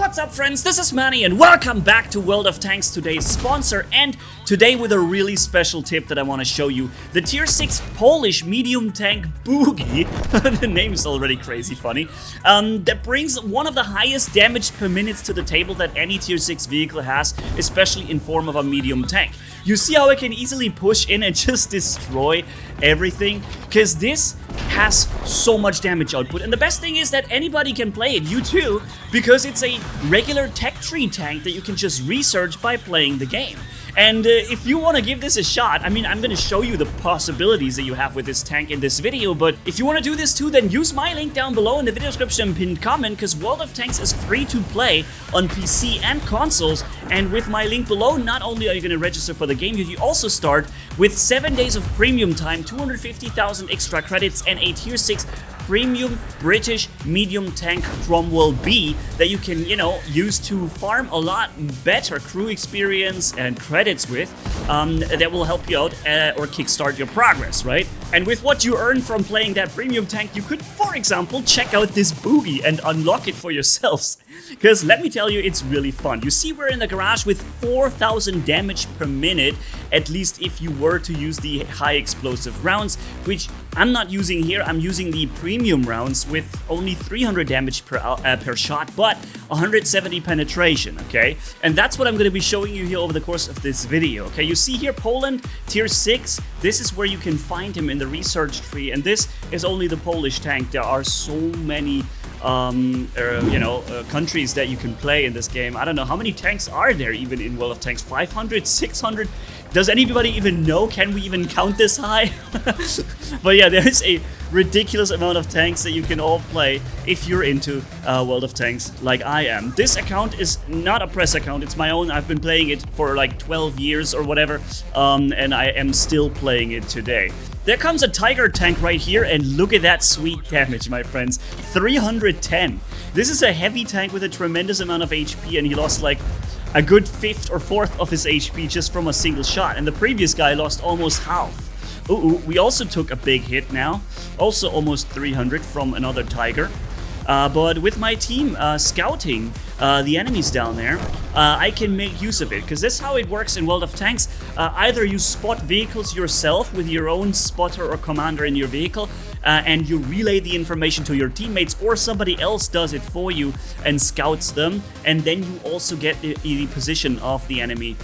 What's up, friends? This is Manni and welcome back to World of Tanks, today's sponsor, and today with a really special tip that I want to show you. The tier 6 Polish medium tank B.U.G.I, the name is already crazy funny, that brings one of the highest damage per minute to the table that any tier 6 vehicle has, especially in form of a medium tank. You see how I can easily push in and just destroy everything? Because this has so much damage output, and the best thing is that anybody can play it, you too, because it's a regular tech tree tank that you can just research by playing the game. And if you want to give this a shot, I mean, I'm going to show you the possibilities that you have with this tank in this video, but if you want to do this too, then use my link down below in the video description and pinned comment, because World of Tanks is free to play on PC and consoles, and with my link below, not only are you going to register for the game, you also start with 7 days of premium time, 250,000 extra credits, and a tier 6 premium British medium tank Cromwell B that you can, use to farm a lot better crew experience and credits with, that will help you out or kickstart your progress, right? And with what you earn from playing that premium tank, you could, for example, check out this B.U.G.I and unlock it for yourselves. Because let me tell you, it's really fun. You see, we're in the garage with 4,000 damage per minute, at least if you were to use the high explosive rounds, which I'm not using here. I'm using the premium rounds with only 300 damage per shot, but 170 penetration, okay? And that's what I'm going to be showing you here over the course of this video, okay? You see here, Poland, tier 6. This is where you can find him in the research tree, and this is only the Polish tank. There are so many countries that you can play in this game. I don't know how many tanks are there even in World of Tanks. 500, 600? Does anybody even know? Can we even count this high? But yeah, there is a ridiculous amount of tanks that you can all play if you're into World of Tanks like I am. This account is not a press account, it's my own. I've been playing it for like 12 years or whatever, and I am still playing it today. There comes a Tiger tank right here, and look at that sweet damage, my friends. 310. This is a heavy tank with a tremendous amount of HP, and he lost like a good fifth or fourth of his HP just from a single shot, and the previous guy lost almost half. We also took a big hit now, also almost 300 from another Tiger. But with my team scouting the enemies down there, I can make use of it, because this is how it works in World of Tanks. Either you spot vehicles yourself with your own spotter or commander in your vehicle, and you relay the information to your teammates, or somebody else does it for you and scouts them, and then you also get the position of the enemy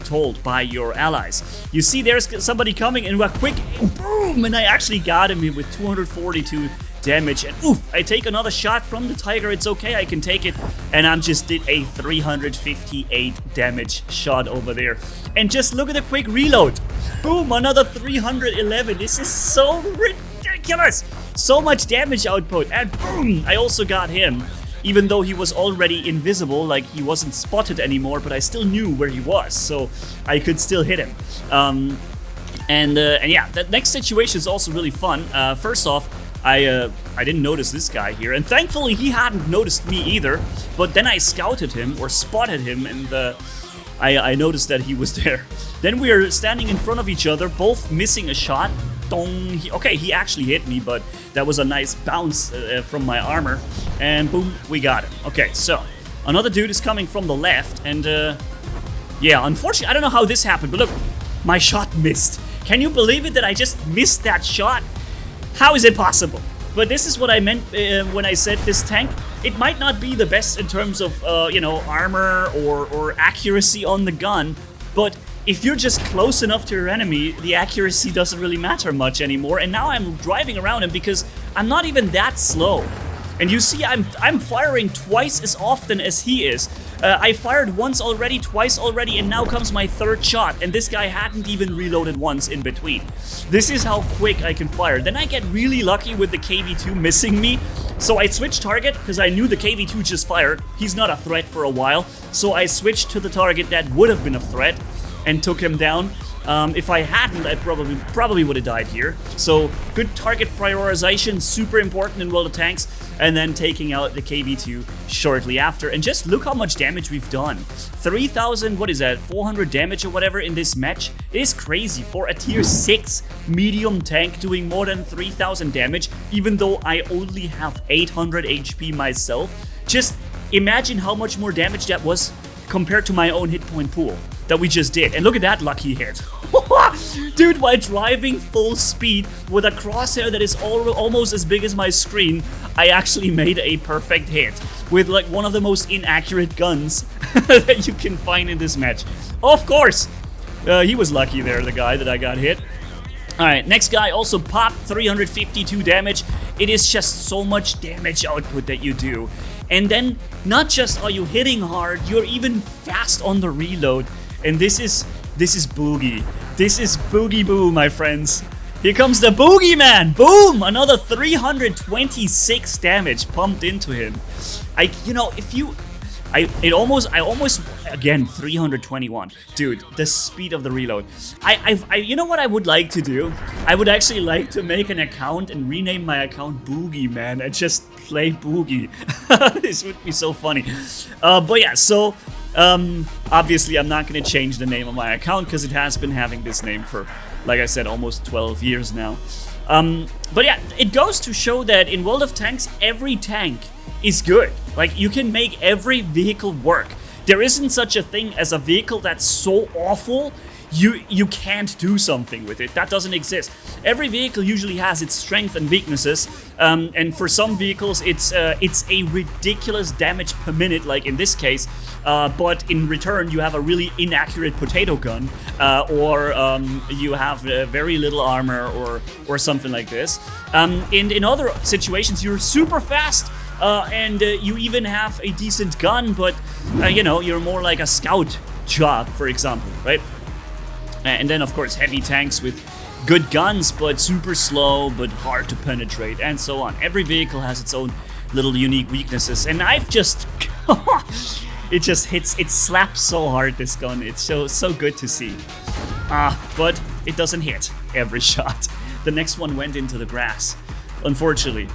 told by your allies. You see, there's somebody coming, and we're quick, boom, and I actually got him with 242 damage, and oof, I take another shot from the Tiger. It's okay, I can take it, and I just did a 358 damage shot over there. And just look at the quick reload. Boom, another 311. This is so ridiculous. So much damage output, and boom, I also got him. Even though he was already invisible, like he wasn't spotted anymore, but I still knew where he was, so I could still hit him. And yeah, that next situation is also really fun. First off, I didn't notice this guy here, and thankfully he hadn't noticed me either, but then I scouted him, or spotted him, and I noticed that he was there. Then we are standing in front of each other, both missing a shot. Dong. Okay, he actually hit me, but that was a nice bounce from my armor, and boom, we got him. Okay, so another dude is coming from the left, and yeah, unfortunately, I don't know how this happened, but look, my shot missed. Can you believe it that I just missed that shot? How is it possible? But this is what I meant when I said this tank. It might not be the best in terms of, armor or accuracy on the gun, but if you're just close enough to your enemy, the accuracy doesn't really matter much anymore. And now I'm driving around him because I'm not even that slow. And you see, I'm firing twice as often as he is. I fired once already, twice already, and now comes my third shot, and this guy hadn't even reloaded once in between. This is how quick I can fire. Then I get really lucky with the KV-2 missing me, so I switched target, because I knew the KV-2 just fired. He's not a threat for a while, so I switched to the target that would have been a threat, and took him down. If I hadn't, I probably would have died here. So good target prioritization, super important in World of Tanks, and then taking out the KV-2 shortly after. And just look how much damage we've done. 3,000, what is that, 400 damage or whatever in this match. It is crazy for a tier 6 medium tank doing more than 3,000 damage, even though I only have 800 HP myself. Just imagine how much more damage that was compared to my own hit point pool that we just did. And look at that lucky hit. Dude, while driving full speed with a crosshair that is almost as big as my screen, I actually made a perfect hit with like one of the most inaccurate guns that you can find in this match. Of course, he was lucky there, the guy that I got hit. Alright, next guy also popped 352 damage. It is just so much damage output that you do. And then, not just are you hitting hard, you're even fast on the reload. And this is B.U.G.I. This is B.U.G.I Boo, my friends. Here comes the boogeyman. Boom! Another 326 damage pumped into him. I almost again 321. Dude, the speed of the reload. You know what I would like to do? I would actually like to make an account and rename my account Boogeyman and just play B.U.G.I. This would be so funny. But yeah, so obviously I'm not gonna change the name of my account because it has been having this name for, like I said, almost 12 years now. But yeah, it goes to show that in World of Tanks, every tank is good. Like, you can make every vehicle work. There isn't such a thing as a vehicle that's so awful you can't do something with it. That doesn't exist. Every vehicle usually has its strengths and weaknesses, and for some vehicles it's a ridiculous damage per minute, like in this case, but in return you have a really inaccurate potato gun, or you have very little armor, or something like this. In other situations you're super fast, and you even have a decent gun, but you know, you're more like a scout job, for example, right? And then, of course, heavy tanks with good guns, but super slow, but hard to penetrate, and so on. Every vehicle has its own little unique weaknesses, and I've just... it just hits, it slaps so hard, this gun. It's so good to see. But it doesn't hit every shot. The next one went into the grass, unfortunately.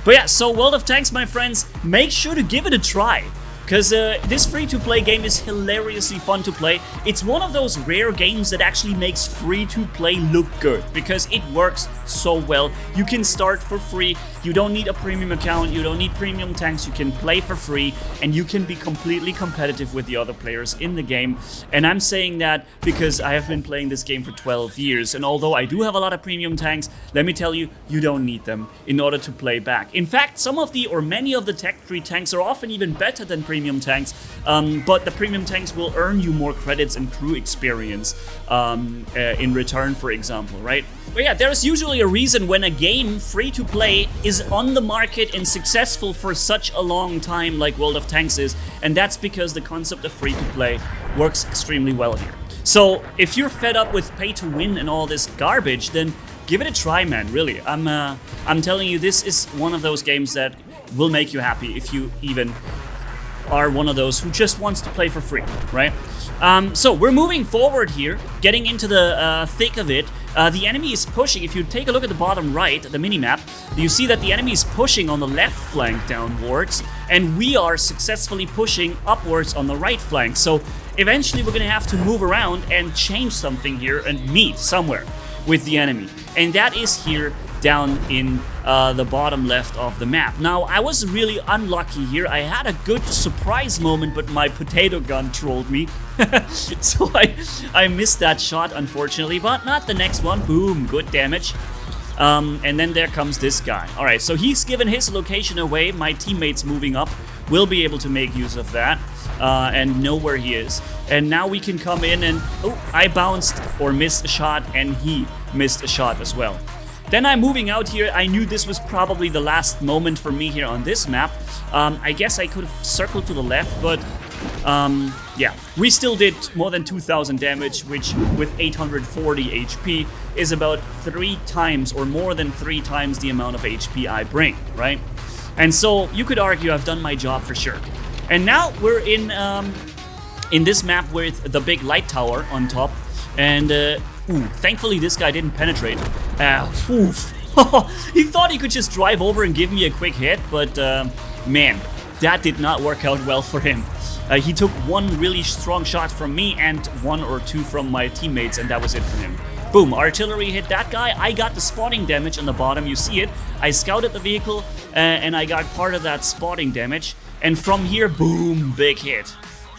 But yeah, so World of Tanks, my friends, make sure to give it a try. Because this free-to-play game is hilariously fun to play. It's one of those rare games that actually makes free-to-play look good, because it works so well. You can start for free, you don't need a premium account, you don't need premium tanks, you can play for free, and you can be completely competitive with the other players in the game. And I'm saying that because I have been playing this game for 12 years, and although I do have a lot of premium tanks, let me tell you, you don't need them in order to play back. In fact, some of the, or many of the tech-free tanks are often even better than premium tanks, but the premium tanks will earn you more credits and crew experience in return, for example, right? But yeah, there's usually a reason when a game, free to play, is on the market and successful for such a long time like World of Tanks is, and that's because the concept of free to play works extremely well here. So if you're fed up with pay to win and all this garbage, then give it a try, man, really. I'm telling you, this is one of those games that will make you happy if you even are one of those who just wants to play for free, right? So we're moving forward here, getting into the thick of it. The enemy is pushing. If you take a look at the bottom right, the minimap, you see that the enemy is pushing on the left flank downwards, and we are successfully pushing upwards on the right flank. So eventually we're gonna have to move around and change something here and meet somewhere with the enemy. And that is here down in the bottom left of the map. Now, I was really unlucky here. I had a good surprise moment, but my potato gun trolled me. So I missed that shot, unfortunately, but not the next one. Boom, good damage. And then there comes this guy. All right, so he's given his location away. My teammates moving up will be able to make use of that and know where he is. And now we can come in and... Oh, I bounced or missed a shot, and he missed a shot as well. Then I'm moving out here. I knew this was probably the last moment for me here on this map. I guess I could have circled to the left, but yeah, we still did more than 2,000 damage, which with 840 HP is about 3 times or more than 3 times the amount of HP I bring, right? And so you could argue I've done my job for sure. And now we're in this map with the big light tower on top, and thankfully this guy didn't penetrate. He thought he could just drive over and give me a quick hit, but man, that did not work out well for him. He took 1 really strong shot from me and 1 or 2 from my teammates, and that was it for him. Boom, artillery hit that guy. I got the spotting damage on the bottom, you see it. I scouted the vehicle, and I got part of that spotting damage. And from here, boom, big hit.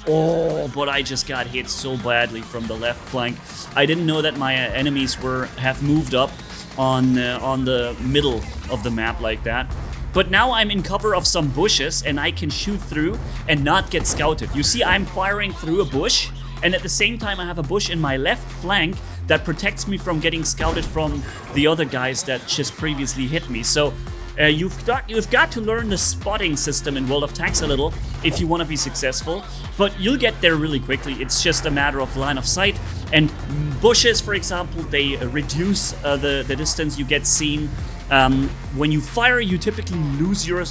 Oh, but I just got hit so badly from the left flank. I didn't know that my enemies have moved up on the middle of the map like that. But now I'm in cover of some bushes and I can shoot through and not get scouted. You see, I'm firing through a bush, and at the same time I have a bush in my left flank that protects me from getting scouted from the other guys that just previously hit me. So you've got to learn the spotting system in World of Tanks a little if you want to be successful, but you'll get there really quickly. It's just a matter of line of sight, and bushes, for example, they reduce the distance you get seen. When you fire, you typically lose your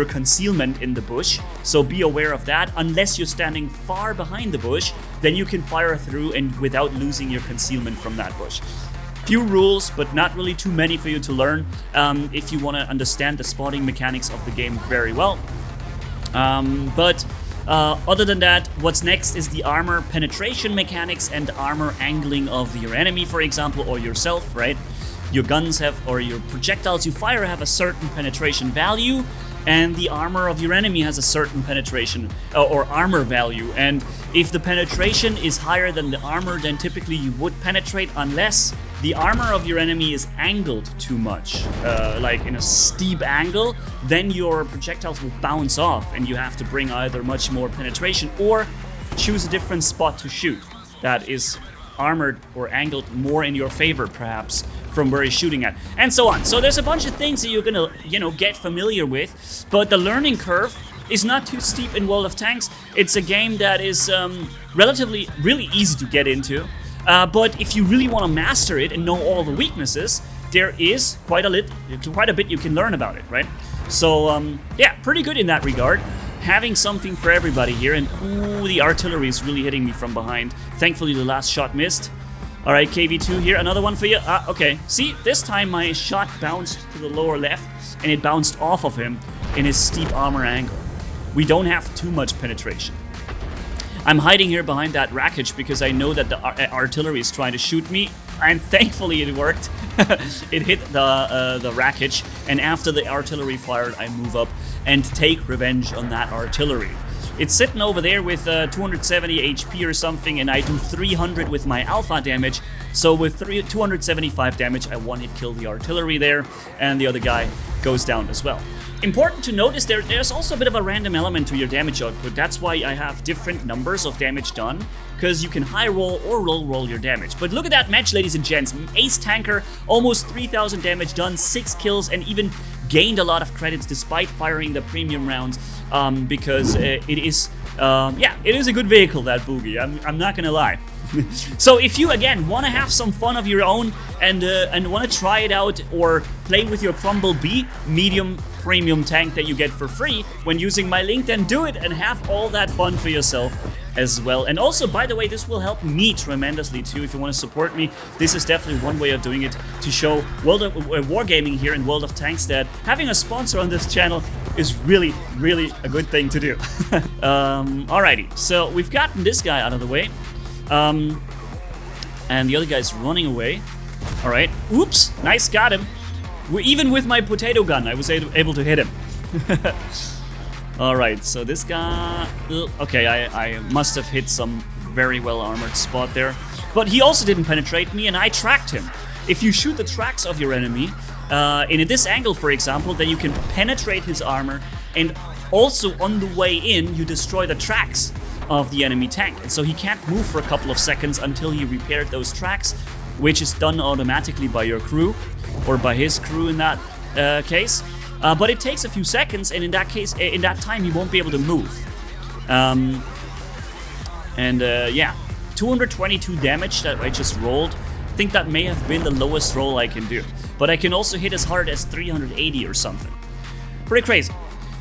concealment in the bush, so be aware of that. Unless you're standing far behind the bush, then you can fire through and without losing your concealment from that bush. Few rules, but not really too many for you to learn if you want to understand the spotting mechanics of the game very well. Other than that, what's next is the armor penetration mechanics and armor angling of your enemy, for example, or yourself, right? Your guns have, or your projectiles you fire have a certain penetration value, and the armor of your enemy has a certain penetration or armor value. And if the penetration is higher than the armor, then typically you would penetrate, unless the armor of your enemy is angled too much, like in a steep angle, then your projectiles will bounce off and you have to bring either much more penetration or choose a different spot to shoot that is armored or angled more in your favor, perhaps, from where he's shooting at, and so on. So there's a bunch of things that you're gonna, get familiar with, but the learning curve is not too steep in World of Tanks. It's a game that is relatively really easy to get into, but if you really want to master it and know all the weaknesses, there is quite a bit you can learn about it, right? So yeah, pretty good in that regard. Having something for everybody here, and ooh, the artillery is really hitting me from behind. Thankfully, the last shot missed. All right, KV2 here, another one for you. Okay, see, this time my shot bounced to the lower left, and it bounced off of him in his steep armor angle. We don't have too much penetration. I'm hiding here behind that wreckage because I know that the artillery is trying to shoot me, and thankfully it worked. It hit the wreckage, and after the artillery fired, I move up and take revenge on that artillery. It's sitting over there with 270 HP or something, and I do 300 with my alpha damage. So with 275 damage, I one-hit kill the artillery there, and the other guy goes down as well. Important to notice, there's also a bit of a random element to your damage output. That's why I have different numbers of damage done, because you can high roll or low roll your damage. But look at that match, ladies and gents. Ace Tanker, almost 3,000 damage done, 6 kills, and even gained a lot of credits despite firing the premium rounds, because it is a good vehicle, that B.U.G.I. I'm not gonna lie. So if you again want to have some fun of your own and want to try it out or play with your Cromwell B medium premium tank that you get for free when using my link, then do it and have all that fun for yourself as well. And also, by the way, this will help me tremendously too. If you want to support me, this is definitely one way of doing it, to show Wargaming here in World of Tanks that having a sponsor on this channel is really, really a good thing to do. Alrighty, so we've gotten this guy out of the way. And the other guy's running away. Alright, oops, nice, got him. Even with my potato gun, I was able to hit him. Alright, so this guy... Okay, I must have hit some very well armored spot there. But he also didn't penetrate me, and I tracked him. If you shoot the tracks of your enemy, in this angle, for example, then you can penetrate his armor, and also on the way in, you destroy the tracks of the enemy tank. And so he can't move for a couple of seconds until he repaired those tracks, which is done automatically by your crew, or by his crew in that case. But it takes a few seconds, and in that case, in that time, he won't be able to move. Yeah, 222 damage that I just rolled. I think that may have been the lowest roll I can do. But I can also hit as hard as 380 or something. Pretty crazy.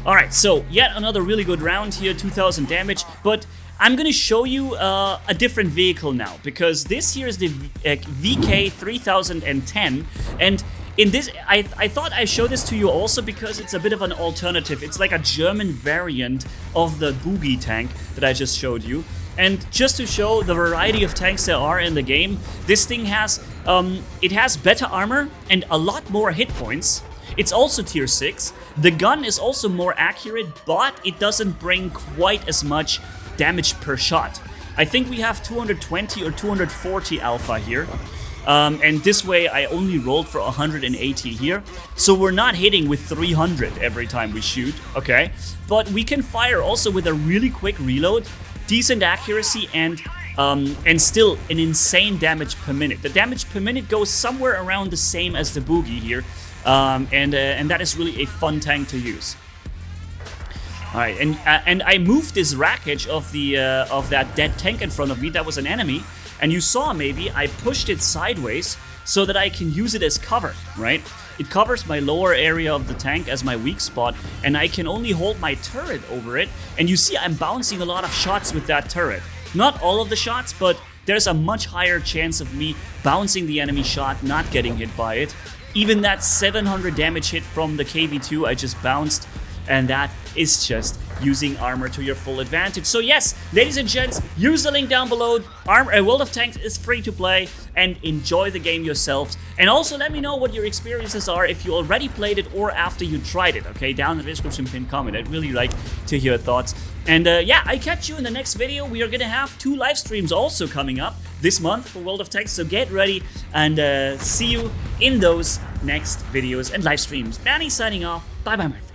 Alright, so yet another really good round here, 2,000 damage, but I'm gonna show you a different vehicle now, because this here is the VK 3010, and in this, I thought I'd show this to you also because it's a bit of an alternative. It's like a German variant of the B.U.G.I tank that I just showed you. And just to show the variety of tanks there are in the game, this thing has, it has better armor and a lot more hit points. It's also tier 6. The gun is also more accurate, but it doesn't bring quite as much damage per shot. I think we have 220 or 240 alpha here. And this way I only rolled for 180 here. So we're not hitting with 300 every time we shoot, okay? But we can fire also with a really quick reload, decent accuracy, and still an insane damage per minute. The damage per minute goes somewhere around the same as the B.U.G.I here. And that is really a fun tank to use. All right, and I moved this wreckage of that dead tank in front of me. That was an enemy. And you saw maybe I pushed it sideways so that I can use it as cover, right? It covers my lower area of the tank as my weak spot, and I can only hold my turret over it. And you see I'm bouncing a lot of shots with that turret. Not all of the shots, but there's a much higher chance of me bouncing the enemy shot, not getting hit by it. Even that 700 damage hit from the KV-2 I just bounced, and that is just using armor to your full advantage. So yes, ladies and gents, use the link down below. World of Tanks is free to play, and enjoy the game yourselves. And also let me know what your experiences are, if you already played it or after you tried it, okay? Down in the description, pinned comment. I'd really like to hear your thoughts. And yeah, I catch you in the next video. We are gonna have 2 live streams also coming up this month for World of Tanks, so get ready, and see you in those next videos and live streams. Manni signing off. Bye bye, my friends.